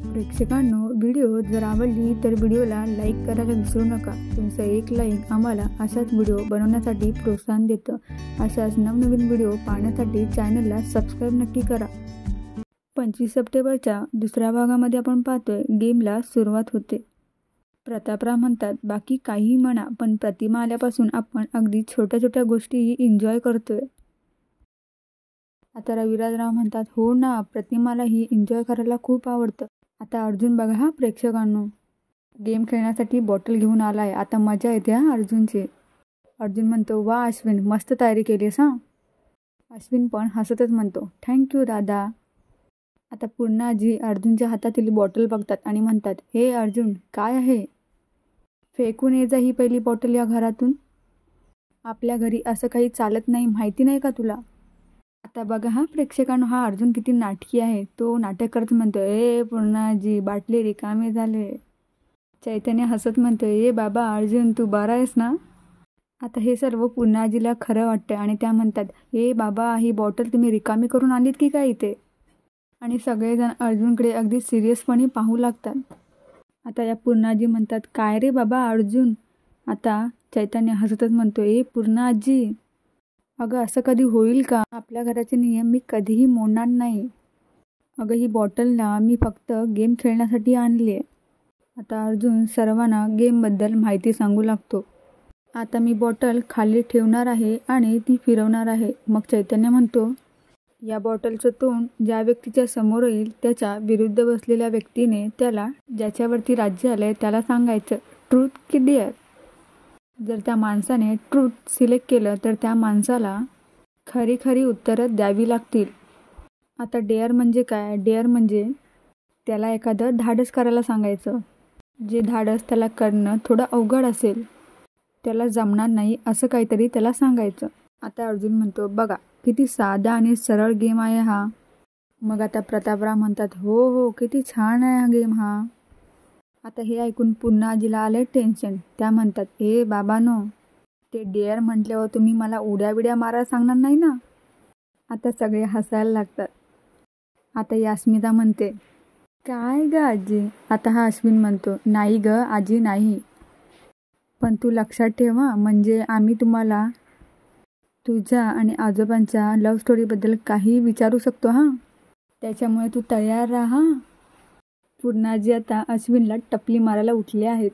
प्रेक्षकांनो, video जर आवडली तर व्हिडिओला लाईक करायला विसरू नका. तुमचं एक लाईक आम्हाला अशाच व्हिडिओ बनवण्यासाठी प्रोत्साहन देतं. अशाच नवनवीन व्हिडिओ पाहण्यासाठी चॅनलला सबस्क्राईब नक्की करा. 25 सप्टेंबरच्या दुसऱ्या भागामध्ये आपण पाहतोय गेमला सुरुवात होते. प्रतापराव म्हणतात, बाकी काहीही म्हणा पण प्रतिमा आल्यापासून आपण अगदी छोट्या छोट्या गोष्टीही एन्जॉय करतोय. आता रविराजराव म्हणतात, हो ना, प्रतिमालाही एन्जॉय करायला खूप आवडतं. आता अर्जुन बघा हा प्रेक्षकांनो, गेम खेळण्यासाठी बॉटल घेऊन आलाय. आता मजा येते हा अर्जुनची. अर्जुन म्हणतो, वा अश्विन, मस्त तयारी केलीस हां. अश्विन पण हसतच म्हणतो, थँक्यू दादा. आता पूर्णाजी अर्जुनच्या हातातील बॉटल बघतात आणि म्हणतात, हे अर्जुन, काय आहे? फेकून ये जा ही पहिली बॉटल या घरातून. आपल्या घरी असं काही चालत नाही, माहिती नाही का तुला? आता बघा हा प्रेक्षकांनो, हा अर्जुन किती नाटकी आहे. तो नाटक करत म्हणतो, ए पूर्णाजी, बाटली रिकामे झाले. चैतन्य हसत म्हणतो, ए बाबा अर्जुन, तू बरा आहेस ना? आता हे सर्व पूर्णाजीला खरं वाटतं आणि त्या म्हणतात, ए बाबा, ही बॉटल तुम्ही रिकामी करून आणलीत की काय इथे? आणि सगळेजण अर्जुनकडे अगदी सिरियसपणे पाहू लागतात. आता या पूर्णाजी म्हणतात, काय रे बाबा अर्जुन? आता चैतन्य हसतच म्हणतो, ए पूर्णाजी, अगं असं कधी होईल का? आपल्या घराचे नियम मी कधीही मोडणार नाही. अगं ही बॉटल ना मी फक्त गेम खेळण्यासाठी आणली आहे. आता अर्जुन सर्वांना गेमबद्दल माहिती सांगू लागतो. आता मी बॉटल खाली ठेवणार आहे आणि ती फिरवणार आहे. मग चैतन्य म्हणतो, या बॉटलचं तोंड ज्या व्यक्तीच्या समोर येईल त्याच्या विरुद्ध बसलेल्या व्यक्तीने त्याला ज्याच्यावरती राज्य आलंय त्याला सांगायचं, ट्रूथ की डेअर. जर त्या माणसाने ट्रूथ सिलेक्ट केलं तर त्या माणसाला खरी खरी उत्तरं द्यावी लागतील. आता डेअर म्हणजे काय? डेअर म्हणजे त्याला एखादं धाडस करायला सांगायचं. जे धाडस त्याला करणं थोडं अवघड असेल, त्याला जमणार नाही असं काहीतरी त्याला सांगायचं. आता अर्जुन म्हणतो, बघा किती साधा आणि सरळ गेम आहे हा. मग आता प्रतापराव म्हणतात, हो हो, किती छान आहे हा गेम हा. आता हे ऐकून पूर्णाजीला आलं टेन्शन. त्या म्हणतात, ए बाबानो, ते डेअर म्हटल्यावर तुम्ही मला उड्या बिड्या मारायला सांगणार नाही ना? आता सगळे हसायला लागतात. आता यास्मिता म्हणते, काय ग आजी? आता हा अश्विन म्हणतो, नाही ग आजी नाही, पण तू लक्षात ठेवा, म्हणजे आम्ही तुम्हाला तुझ्या आणि आजोबांच्या लव्ह स्टोरीबद्दल काही विचारू शकतो हां, त्याच्यामुळे तू तयार राहा. पूर्णाजी आता अश्विनला टपली मारायला उठले आहेत.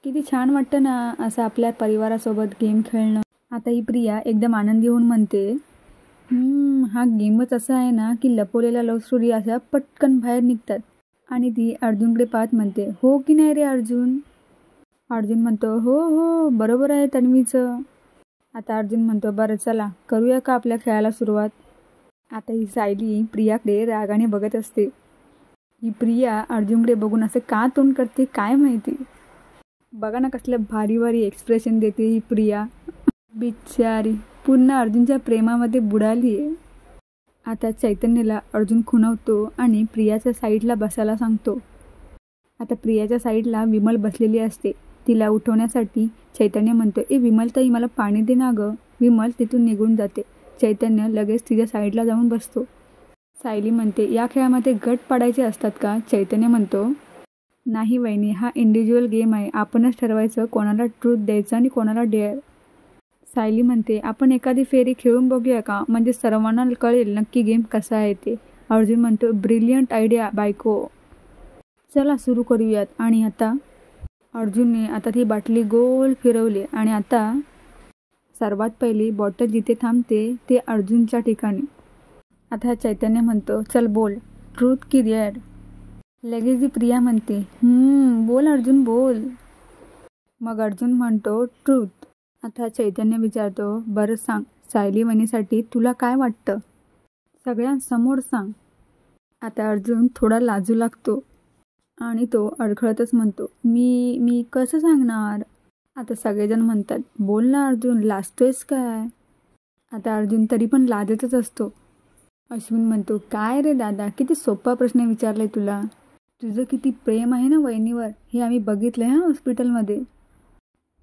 किती छान वाटतं ना असं आपल्या परिवारासोबत गेम खेळणं. आता ही प्रिया एकदम आनंदी होऊन म्हणते, हा गेमच असा आहे ना की लपवलेल्या लव्ह स्टोरी अशा पटकन बाहेर निघतात. आणि ती अर्जुनकडे पाहत म्हणते, हो की नाही रे अर्जुन? अर्जुन म्हणतो, हो हो, बरोबर आहे तन्वीचं. आता अर्जुन म्हणतो, बरं चला करूया का आपल्या खेळाला सुरुवात? आता ही सायली प्रियाकडे रागाने बघत असते. ही प्रिया अर्जुनकडे बघून असं का तोंड करते काय माहिती. बघा ना कसलं भारी भारी एक्सप्रेशन देते ही प्रिया. बिचारी पूर्ण अर्जुनच्या प्रेमामध्ये बुडाली आहे. आता चैतन्यला अर्जुन खुणवतो आणि प्रियाच्या साईडला बसायला सांगतो. आता प्रियाच्या साईडला विमल बसलेली असते. तिला उठवण्यासाठी चैतन्य म्हणतो, ए विमलताई, मला पाणी दे ना गं. विमल तिथून निघून जाते. चैतन्य लगेच तिच्या साईडला जाऊन बसतो. सायली म्हणते, या खेळामध्ये गट पाडायचे असतात का? चैतन्य म्हणतो, नाही वहिनी, हा इंडिव्हिज्युअल गेम आहे. आपणच ठरवायचं कोणाला ट्रूथ द्यायचं आणि कोणाला डेअर. सायली म्हणते, आपण एखादी फेरी खेळून बघूया का? म्हणजे सर्वांना कळेल नक्की गेम कसा आहे ते. अर्जुन म्हणतो, ब्रिलियंट आयडिया बायको, चला सुरू करूयात. आणि आता अर्जुनने आता ती बाटली गोल फिरवली आणि आता सर्वात पहिली बॉटल जिथे थांबते ते अर्जुनच्या ठिकाणी. आता चैतन्य म्हणतो, चल बोल, ट्रूथ की डेअर? लगेच जी प्रिया म्हणते, बोल अर्जुन बोल. मग अर्जुन म्हणतो, ट्रूथ. आता चैतन्य विचारतो, बरं सांग, सायली वहिनीसाठी तुला काय वाटतं? सगळ्यांसमोर सांग. आता अर्जुन थोडा लाजू लागतो आणि तो अडखळतच म्हणतो, मी कसं सांगणार? आता सगळेजण म्हणतात, बोल ना अर्जुन, लाजतोयस काय? आता अर्जुन तरी पण लाजतच असतो. अश्विन म्हणतो, काय रे दादा, किती सोपा प्रश्न विचारलाय तुला. तुझं किती प्रेम आहे ना वहिनीवर, हे आम्ही बघितलंय हा हॉस्पिटलमध्ये.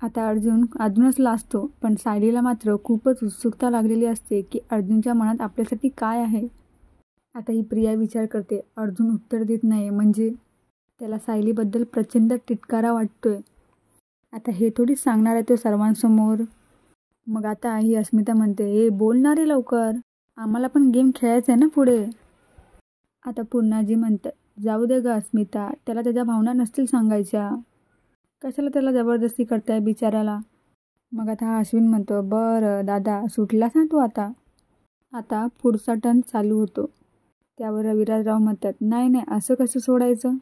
आता अर्जुन अजूनच लाजतो, पण सायलीला मात्र खूपच उत्सुकता लागलेली असते की अर्जुनच्या मनात आपल्यासाठी काय आहे. आता ही प्रिया विचार करते, अर्जुन उत्तर देत नाही म्हणजे त्याला सायलीबद्दल प्रचंड तिटकारा वाटतोय. आता हे थोडीच सांगणार आहे तो सर्वांसमोर. मग आता ही अस्मिता म्हणते, ए बोलणार आहे लवकर, आम्हाला पण गेम खेळायचा आहे ना पुढे. आता पूर्णाजी म्हणतात, जाऊ दे ग अस्मिता, त्याला त्याच्या भावना नसतील सांगायच्या, कशाला त्याला जबरदस्ती करताय बिचाऱ्याला. मग आता हा अश्विन म्हणतो, बरं दादा सुटलास ना तू आता. आता पुढचा टर्न चालू होतो. त्यावर रविराजराव म्हणतात, नाही नाही असं कसं सोडायचं.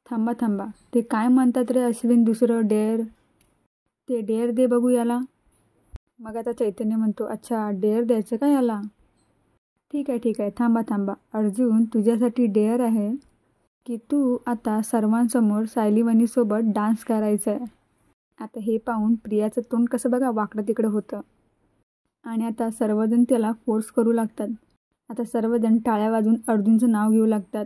थांबा ते काय म्हणतात रे अश्विन, दुसरं डेअर, ते डेअर दे बघू याला. मग आता चैतन्य म्हणतो, अच्छा डेअर द्यायचं का याला. ठीक आहे थांबा अर्जुन, तुझ्यासाठी डेअर आहे की तू आता सर्वांसमोर सायली वहिनीसोबत डान्स करायचा आहे. आता हे पाहून प्रियाचं तोंड कसं बघा वाकडं तिकडं होतं आणि आता सर्वजण त्याला फोर्स करू लागतात. आता सर्वजण टाळ्या वाजून अर्जुनचं नाव घेऊ लागतात.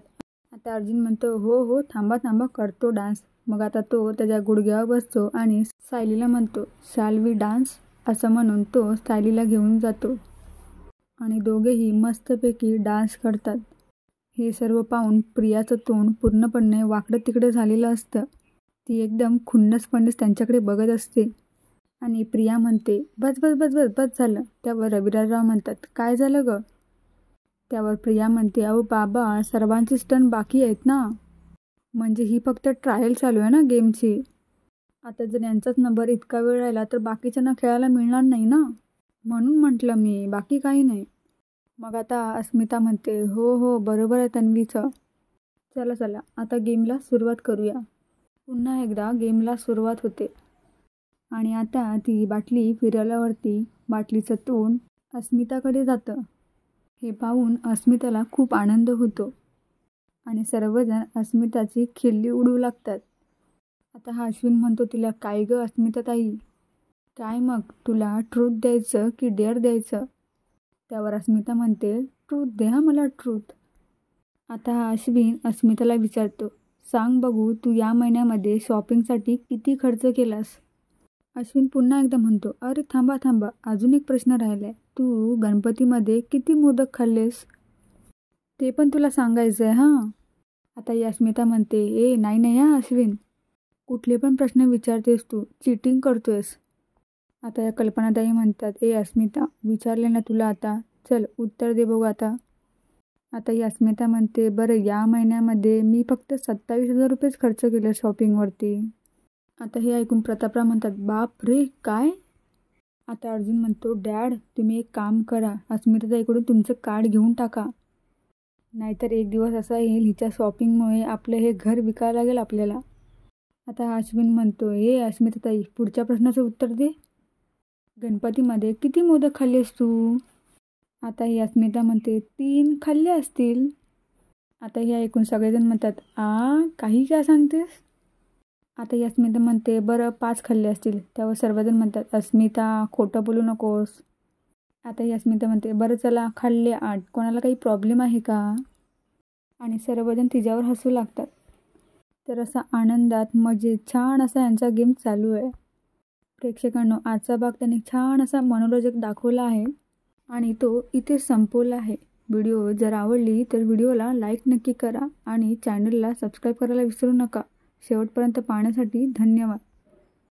आता अर्जुन म्हणतो, हो थांबा करतो डान्स. मग आता तो त्याच्या गुडघ्यावर बसतो आणि सायलीला म्हणतो, शॅल वी डान्स, असं म्हणून तो सायलीला घेऊन जातो आणि दोघेही मस्तपैकी डान्स करतात. हे सर्व पाहून प्रियाचं तोंड पूर्णपणे वाकडं तिकडं झालेलं असतं. ती एकदम खुन्नसपणेच त्यांच्याकडे बघत असते आणि प्रिया म्हणते, बस झालं. त्यावर रविराजराव म्हणतात, काय झालं ग. त्यावर प्रिया म्हणते, अहो बाबा सर्वांची स्टन बाकी आहेत ना, म्हणजे ही फक्त ट्रायल चालू आहे ना गेमची. आता जर यांचाच नंबर इतका वेळ राहिला तर बाकीच्यांना खेळायला मिळणार नाही ना, म्हणून म्हटलं मी, बाकी काही नाही. मग आता अस्मिता म्हणते, हो बरोबर आहे तन्वीचं, चला आता गेमला सुरुवात करूया. पुन्हा एकदा गेमला सुरुवात होते आणि आता ती बाटली फिरवल्यावरती बाटलीचं तोंड अस्मिताकडे जातं. हे पाहून अस्मिताला खूप आनंद होतो आणि सर्वजण अस्मिताची खिल्ली उडवू लागतात. आता हा अश्विन म्हणतो तिला, काय ग अस्मिता ताई, काय मग तुला ट्रूथ द्यायचं की डेअर द्यायचं. त्यावर अस्मिता म्हणते, ट्रूथ दे हा मला, ट्रूथ. आता हा अश्विन अस्मिताला विचारतो, सांग बघू तू या महिन्यामध्ये शॉपिंगसाठी किती खर्च केलास. अश्विन पुन्हा एकदा म्हणतो, अरे थांबा अजून एक प्रश्न राहिला आहे, तू गणपतीमध्ये किती मोदक खाल्लेस ते पण तुला सांगायचं आहे हां. आता ही अस्मिता म्हणते, ए नाही हा अश्विन, कुठले पण प्रश्न विचारतेस तू, चिटिंग करतोयस. आता या कल्पनाताई म्हणतात, ए अस्मिता विचारले ना तुला, आता चल उत्तर दे बघू आता. आता ही अस्मिता म्हणते, बरं या महिन्यामध्ये मी फक्त 27,000 रुपयेच खर्च केले शॉपिंगवरती. आता हे ऐकून प्रतापराव म्हणतात, बाप रे काय. आता अर्जुन म्हणतो, डॅड तुम्ही एक काम करा, अस्मिताताईकडून तुमचं कार्ड घेऊन टाका, नाहीतर एक दिवस असा येईल हिच्या शॉपिंगमुळे आपलं हे घर विकायला लागेल आपल्याला. आता हा अश्विन म्हणतो, ए अस्मिताताई पुढच्या प्रश्नाचं उत्तर दे, गणपतीमध्ये किती मोदक खाल्लेस तू. आता ही अस्मिता म्हणते, 3 खाल्ले असतील. आता हे ऐकून सगळेजण म्हणतात, काही काय सांगतेस. आता ही अस्मिता म्हणते, बरं 5 खाल्ले असतील. त्यावर सर्वजण म्हणतात, अस्मिता खोटं बोलू नकोस. आता ही अस्मिता म्हणते, बरं चला खाल्ले 8, कोणाला काही प्रॉब्लेम आहे का. आणि सर्वजण तिच्यावर हसू लागतात. तर असा आनंदात मजेत छान असा यांचा गेम चालू आहे. प्रेक्षकांनो, आजचा भाग त्यांनी छान असा मनोरंजक दाखवला आहे आणि तो इथे संपवला आहे. व्हिडिओ जर आवडली तर व्हिडिओला लाईक नक्की करा आणि चॅनलला सबस्क्राईब करायला विसरू नका. शेवटपर्यंत पाहण्यासाठी धन्यवाद.